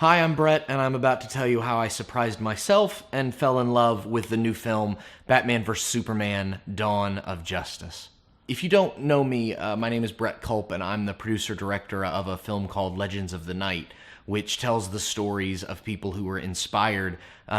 Hi, I'm Brett, and I'm about to tell you how I surprised myself and fell in love with the new film, Batman vs. Superman: Dawn of Justice. If you don't know me, my name is Brett Culp, and I'm the producer-director of a film called Legends of the Night, which tells the stories of people who were inspired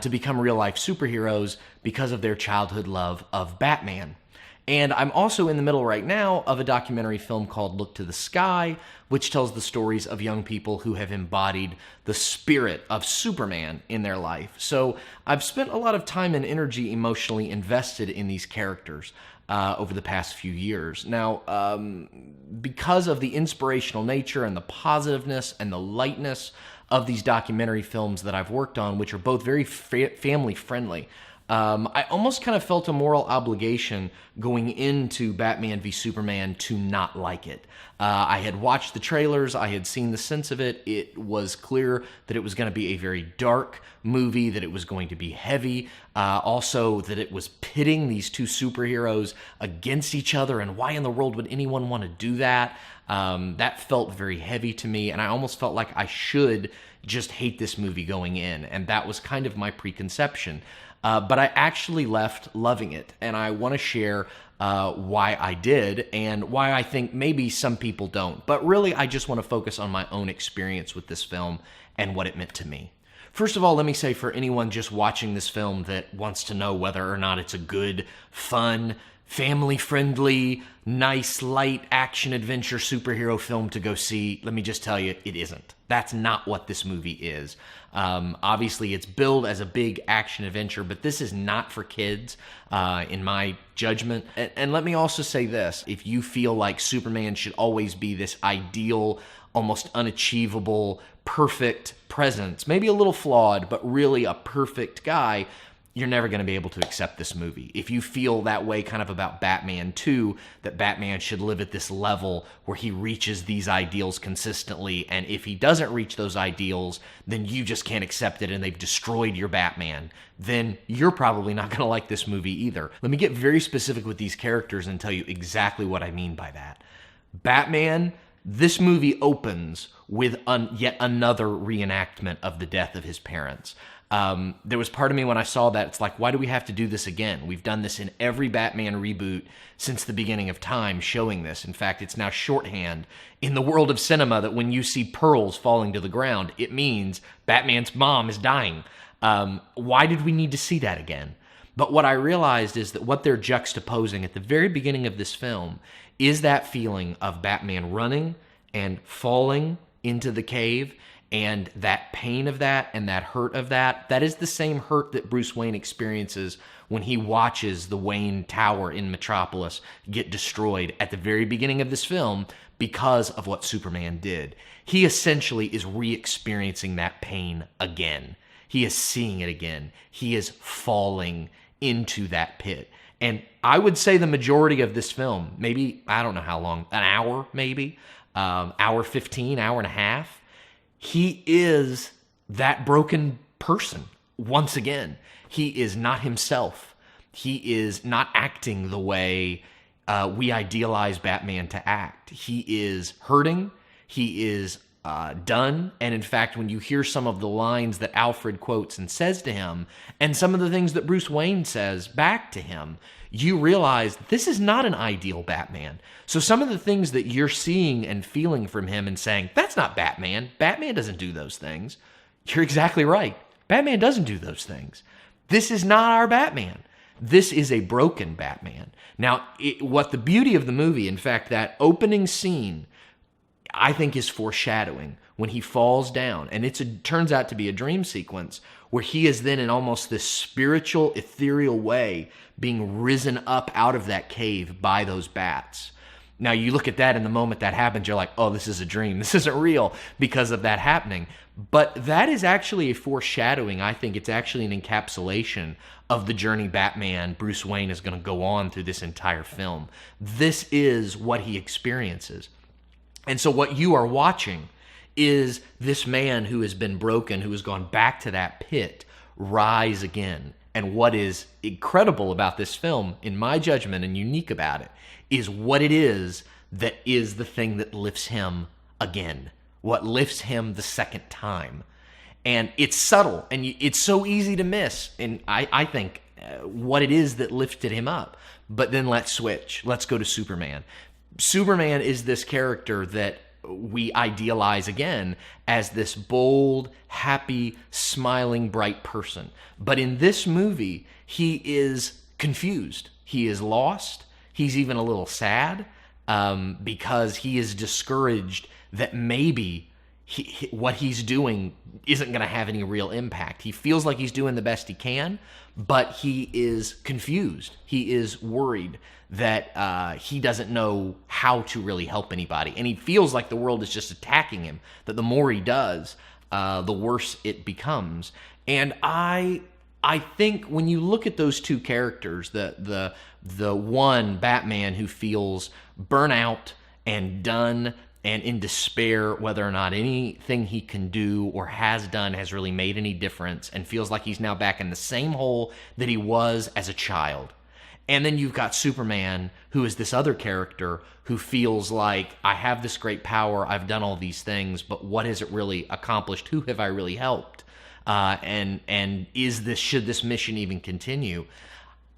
to become real-life superheroes because of their childhood love of Batman. And I'm also in the middle right now of a documentary film called Look to the Sky, which tells the stories of young people who have embodied the spirit of Superman in their life. So I've spent a lot of time and energy emotionally invested in these characters over the past few years. Now, because of the inspirational nature and the positiveness and the lightness of these documentary films that I've worked on, which are both very family-friendly, I almost kind of felt a moral obligation going into Batman v Superman to not like it. I had watched the trailers, I had seen the sense of it. It was clear that it was going to be a very dark movie, that it was going to be heavy, also that it was pitting these two superheroes against each other, and why in the world would anyone want to do that? That felt very heavy to me, and I almost felt like I should just hate this movie going in, and that was kind of my preconception. But I actually left loving it, and I want to share why I did and why I think maybe some people don't. But really, I just want to focus on my own experience with this film and what it meant to me. First of all, let me say for anyone just watching this film that wants to know whether or not it's a good, fun, family-friendly, nice, light action-adventure superhero film to go see, let me just tell you, it isn't. That's not what this movie is. Obviously, it's billed as a big action-adventure, but this is not for kids, in my judgment. And let me also say this. If you feel like Superman should always be this ideal, almost unachievable, perfect presence, maybe a little flawed, but really a perfect guy, you're never going to be able to accept this movie. If you feel that way kind of about Batman 2, that Batman should live at this level where he reaches these ideals consistently, and if he doesn't reach those ideals, then you just can't accept it and they've destroyed your Batman, then you're probably not going to like this movie either. Let me get very specific with these characters and tell you exactly what I mean by that. Batman, this movie opens with yet another reenactment of the death of his parents. There was part of me when I saw that, it's like, why do we have to do this again? We've done this in every Batman reboot since the beginning of time, showing this. In fact, it's now shorthand in the world of cinema that when you see pearls falling to the ground, it means Batman's mom is dying. Why did we need to see that again? But what I realized is that what they're juxtaposing at the very beginning of this film is that feeling of Batman running and falling into the cave, and that pain of that and that hurt of that, that is the same hurt that Bruce Wayne experiences when he watches the Wayne Tower in Metropolis get destroyed at the very beginning of this film because of what Superman did. He essentially is re-experiencing that pain again. He is seeing it again. He is falling into that pit. And I would say the majority of this film, maybe, I don't know how long, an hour maybe, hour 15, hour and a half, he is that broken person once again. He is not himself. He is not acting the way we idealize Batman to act. He is hurting. He is done. And in fact, when you hear some of the lines that Alfred quotes and says to him, and some of the things that Bruce Wayne says back to him, you realize this is not an ideal Batman. So some of the things that you're seeing and feeling from him and saying, that's not Batman. Batman doesn't do those things. You're exactly right. Batman doesn't do those things. This is not our Batman. This is a broken Batman. Now, what the beauty of the movie, in fact, that opening scene, I think is foreshadowing when he falls down. And it turns out to be a dream sequence where he is then in almost this spiritual, ethereal way being risen up out of that cave by those bats. Now, you look at that in the moment that happens, you're like, oh, this is a dream. This isn't real because of that happening. But that is actually a foreshadowing. I think it's actually an encapsulation of the journey Batman, Bruce Wayne, is going to go on through this entire film. This is what he experiences. And so what you are watching is this man who has been broken, who has gone back to that pit, rise again. And what is incredible about this film, in my judgment, and unique about it, is what it is that is the thing that lifts him again, what lifts him the second time. And it's subtle, and it's so easy to miss. And I think what it is that lifted him up. But then let's switch. Let's go to Superman. Superman is this character that we idealize again as this bold, happy, smiling, bright person. But in this movie, he is confused. He is lost. He's even a little sad because he is discouraged that maybe what he's doing isn't going to have any real impact. He feels like he's doing the best he can, but he is confused. He is worried that he doesn't know how to really help anybody. And he feels like the world is just attacking him, that the more he does, the worse it becomes. And I think when you look at those two characters, the one, Batman, who feels burnout and done and in despair whether or not anything he can do or has done has really made any difference, and feels like he's now back in the same hole that he was as a child. And then you've got Superman, who is this other character who feels like, I have this great power, I've done all these things, but what has it really accomplished? Who have I really helped? And should this mission even continue?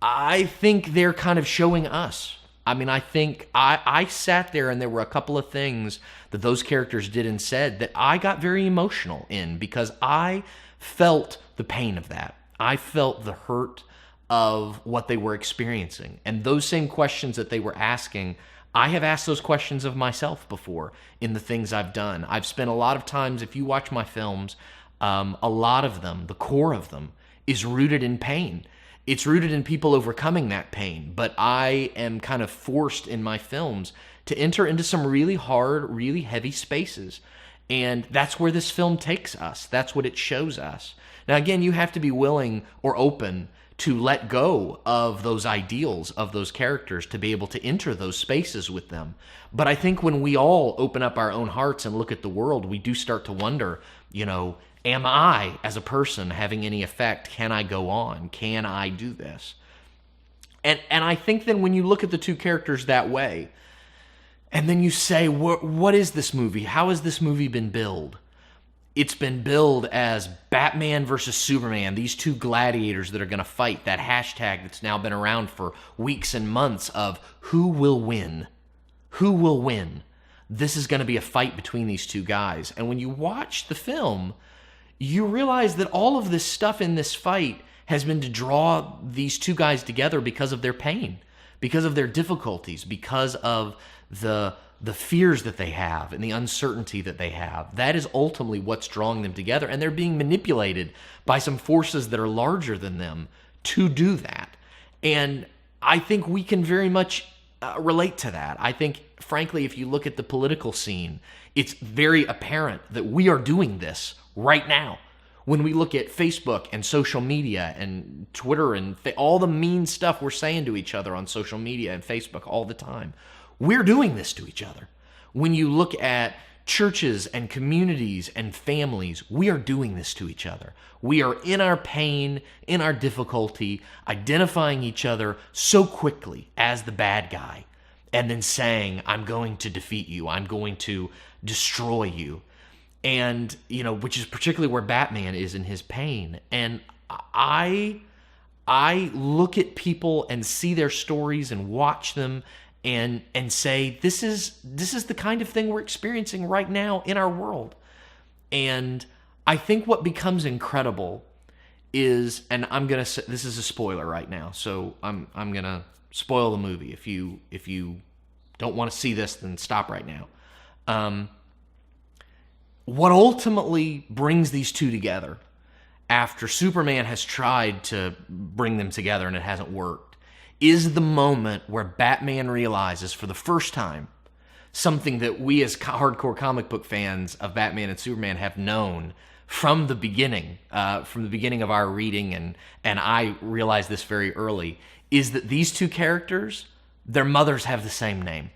I think they're kind of showing us. I mean, I think I sat there and there were a couple of things that those characters did and said that I got very emotional in, because I felt the pain of that. I felt the hurt of what they were experiencing. And those same questions that they were asking, I have asked those questions of myself before in the things I've done. I've spent a lot of times, if you watch my films, a lot of them, the core of them, is rooted in pain. It's rooted in people overcoming that pain, but I am kind of forced in my films to enter into some really hard, really heavy spaces. And that's where this film takes us. That's what it shows us. Now, again, you have to be willing or open to let go of those ideals of those characters to be able to enter those spaces with them. But I think when we all open up our own hearts and look at the world, we do start to wonder, am I, as a person, having any effect? Can I go on? Can I do this? And I think then when you look at the two characters that way, and then you say, what is this movie? How has this movie been billed? It's been billed as Batman versus Superman, these two gladiators that are going to fight, that hashtag that's now been around for weeks and months of who will win? Who will win? This is going to be a fight between these two guys. And when you watch the film, you realize that all of this stuff in this fight has been to draw these two guys together because of their pain, because of their difficulties, because of the fears that they have and the uncertainty that they have. That is ultimately what's drawing them together, and they're being manipulated by some forces that are larger than them to do that. And I think we can very much relate to that. I think, frankly, if you look at the political scene, it's very apparent that we are doing this right now. When we look at Facebook and social media and Twitter and all the mean stuff we're saying to each other on social media and Facebook all the time, we're doing this to each other. When you look at churches and communities and families, we are doing this to each other. We are in our pain, in our difficulty, identifying each other so quickly as the bad guy, and then saying, I'm going to defeat you, I'm going to destroy you. And, which is particularly where Batman is in his pain. And I look at people and see their stories and watch them and say, this is the kind of thing we're experiencing right now in our world. And I think what becomes incredible is, and I'm gonna say this is a spoiler right now, so I'm gonna spoil the movie. If you don't want to see this, then stop right now. What ultimately brings these two together, after Superman has tried to bring them together and it hasn't worked, is the moment where Batman realizes for the first time something that we as hardcore comic book fans of Batman and Superman have known from the beginning of our reading, and I realized this very early, is that these two characters, their mothers have the same name.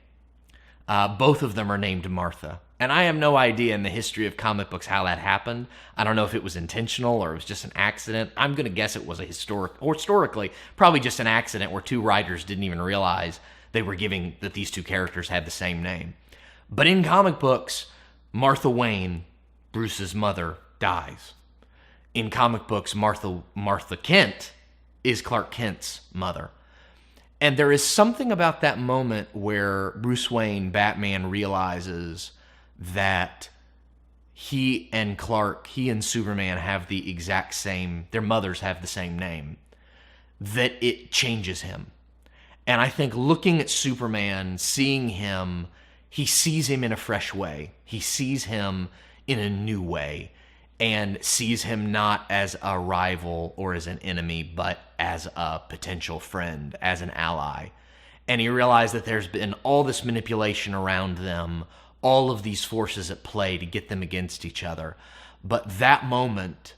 Both of them are named Martha. And I have no idea in the history of comic books how that happened. I don't know if it was intentional or it was just an accident. I'm going to guess it was historically, probably just an accident where two writers didn't even realize they were giving that these two characters had the same name. But in comic books, Martha Wayne, Bruce's mother, dies. In comic books, Martha Kent is Clark Kent's mother. And there is something about that moment where Bruce Wayne, Batman, realizes that he and Superman have the exact same, their mothers have the same name, that it changes him. And I think looking at Superman, seeing him, he sees him in a fresh way. He sees him in a new way and sees him not as a rival or as an enemy, but as a potential friend, as an ally. And he realized that there's been all this manipulation around them, all of these forces at play to get them against each other. But that moment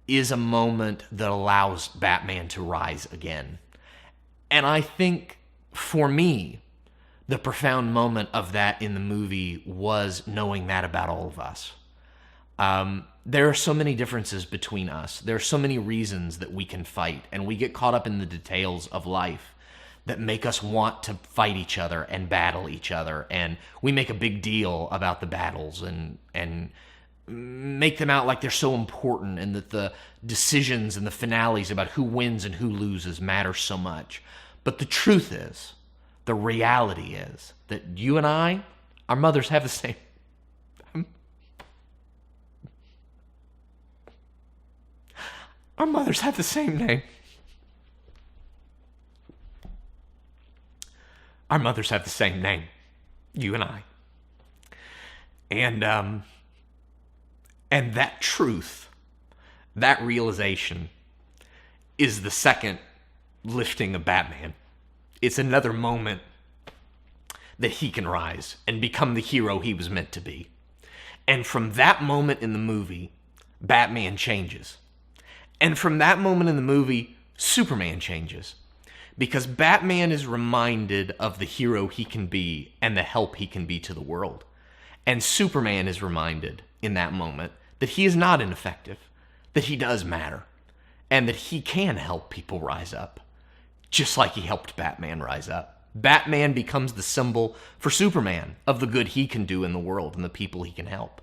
is a moment that allows Batman to rise again. And I think, for me, the profound moment of that in the movie was knowing that about all of us. There are so many differences between us. There are so many reasons that we can fight, and we get caught up in the details of life that make us want to fight each other and battle each other, and we make a big deal about the battles and make them out like they're so important, and that the decisions and the finales about who wins and who loses matter so much. But the truth is, the reality is, that you and I, our mothers have the same. Our mothers have the same name. Our mothers have the same name. You and I. And that truth, that realization, is the second lifting of Batman. It's another moment that he can rise and become the hero he was meant to be. And from that moment in the movie, Batman changes. And from that moment in the movie, Superman changes. Because Batman is reminded of the hero he can be and the help he can be to the world. And Superman is reminded in that moment that he is not ineffective, that he does matter, and that he can help people rise up, just like he helped Batman rise up. Batman becomes the symbol for Superman of the good he can do in the world and the people he can help.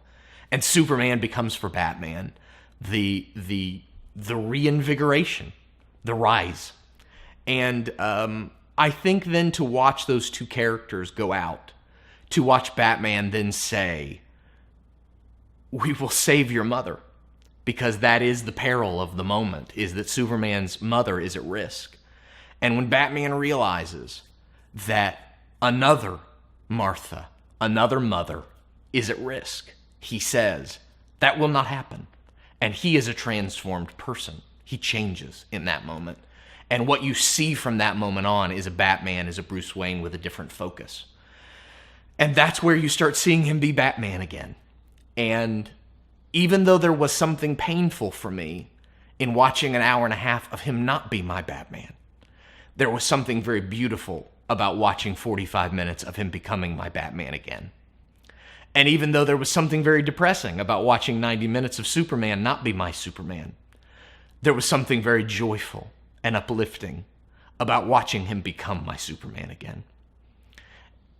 And Superman becomes for Batman the reinvigoration, the rise. And I think then to watch those two characters go out, to watch Batman then say, "We will save your mother," because that is the peril of the moment, is that Superman's mother is at risk. And when Batman realizes that another Martha, another mother, is at risk, he says, that will not happen. And he is a transformed person. He changes in that moment. And what you see from that moment on is a Batman, is a Bruce Wayne with a different focus. And that's where you start seeing him be Batman again. And even though there was something painful for me in watching an hour and a half of him not be my Batman, there was something very beautiful about watching 45 minutes of him becoming my Batman again. And even though there was something very depressing about watching 90 minutes of Superman not be my Superman, there was something very joyful and uplifting about watching him become my Superman again.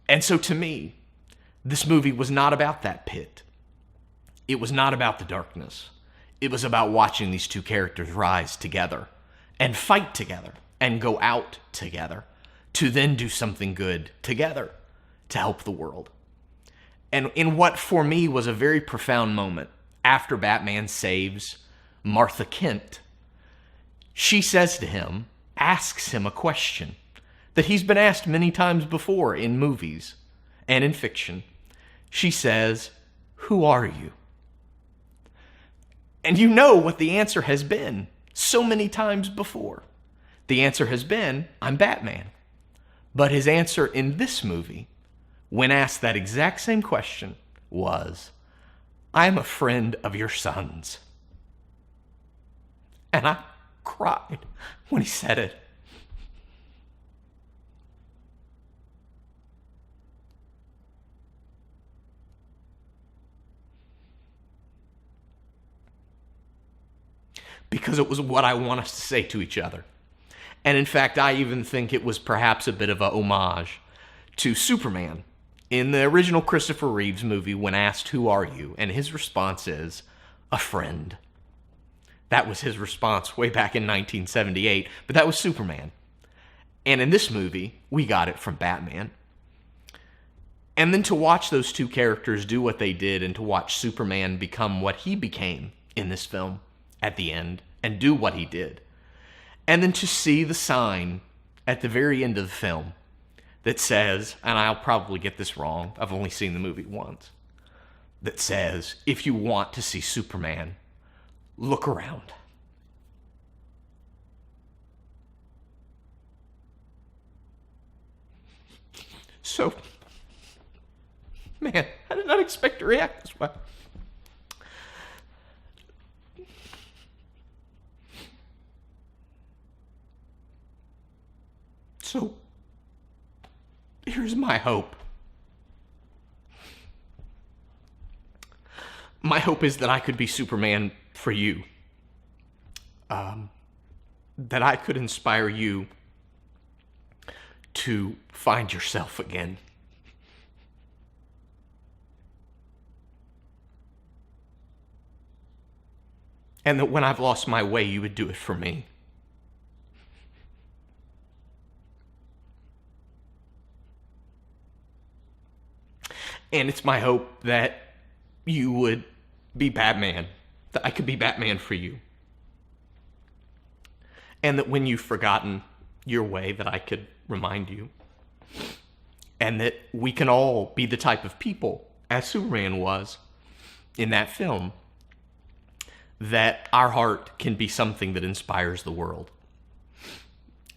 And so to me, this movie was not about that pit. It was not about the darkness. It was about watching these two characters rise together and fight together and go out together to then do something good together to help the world. And in what for me was a very profound moment, after Batman saves Martha Kent, she says to him, asks him a question that he's been asked many times before in movies and in fiction. She says, "Who are you?" And you know what the answer has been so many times before. The answer has been, "I'm Batman." But his answer in this movie, when asked that exact same question, was, "I'm a friend of your son's." And I cried when he said it. Because it was what I want us to say to each other. And in fact, I even think it was perhaps a bit of a homage to Superman in the original Christopher Reeves movie when asked, "Who are you?" And his response is, "A friend." That was his response way back in 1978, but that was Superman. And in this movie, we got it from Batman. And then to watch those two characters do what they did and to watch Superman become what he became in this film at the end and do what he did. And then to see the sign at the very end of the film that says, and I'll probably get this wrong, I've only seen the movie once, that says, if you want to see Superman, look around. So, man, I did not expect to react this way. So, here's my hope. My hope is that I could be Superman for you. That I could inspire you to find yourself again. And that when I've lost my way, you would do it for me. And it's my hope that you would be Batman, that I could be Batman for you. And that when you've forgotten your way, that I could remind you. And that we can all be the type of people, as Superman was in that film, that our heart can be something that inspires the world.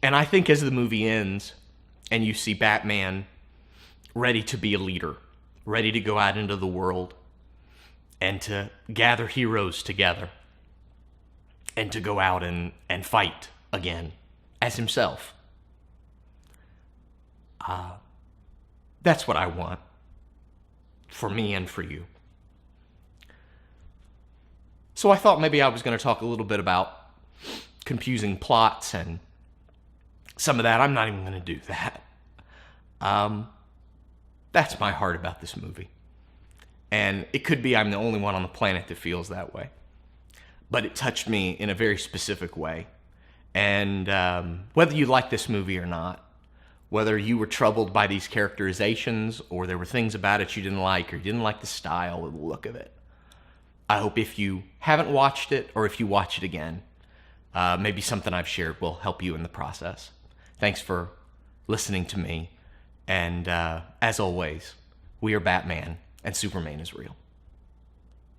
And I think as the movie ends, and you see Batman ready to be a leader, ready to go out into the world, and to gather heroes together, and to go out and fight again as himself. That's what I want for me and for you. So I thought maybe I was going to talk a little bit about confusing plots and some of that. I'm not even going to do that. That's my heart about this movie. And it could be I'm the only one on the planet that feels that way. But it touched me in a very specific way. And whether you like this movie or not, whether you were troubled by these characterizations or there were things about it you didn't like or you didn't like the style or the look of it, I hope if you haven't watched it or if you watch it again, maybe something I've shared will help you in the process. Thanks for listening to me. And as always, we are Batman and Superman is real.